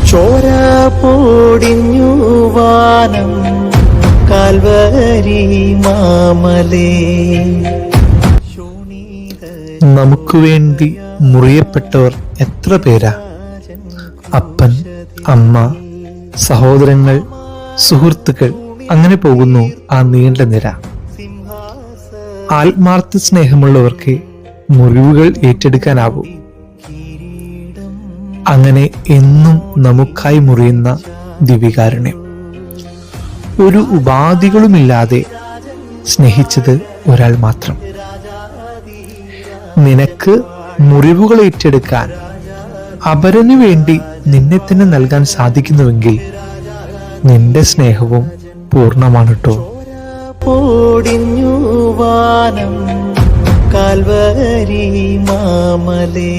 ചോര പൊടിഞ്ഞു വാനം കാൽവരി മാമലേ. നമുക്ക് വേണ്ടി മുറിയപ്പെട്ടവർ എത്ര പേരാ! അപ്പൻ, അമ്മ, സഹോദരങ്ങൾ, സുഹൃത്തുക്കൾ, അങ്ങനെ പോകുന്നു ആ നീണ്ട നിര. ആത്മാർത്ഥ സ്നേഹമുള്ളവർക്ക് മുറിവുകൾ ഏറ്റെടുക്കാനാവൂ. അങ്ങനെ എന്നും നമുക്കായി മുറിയുന്ന ദിവികാരുണ്യം. ഒരു ഉപാധികളുമില്ലാതെ സ്നേഹിച്ചത് ഒരാൾ മാത്രം. നിനക്ക് മുറിവുകൾ ഏറ്റെടുക്കാൻ, അപരനു വേണ്ടി നിന്നെ തന്നെ നൽകാൻ സാധിക്കുന്നുവെങ്കിൽ നിന്റെ സ്നേഹവും പൂർണ്ണമാണ് ട്ടോ. പൊടിഞ്ഞു വാനം കാൽവരി മാമലേ.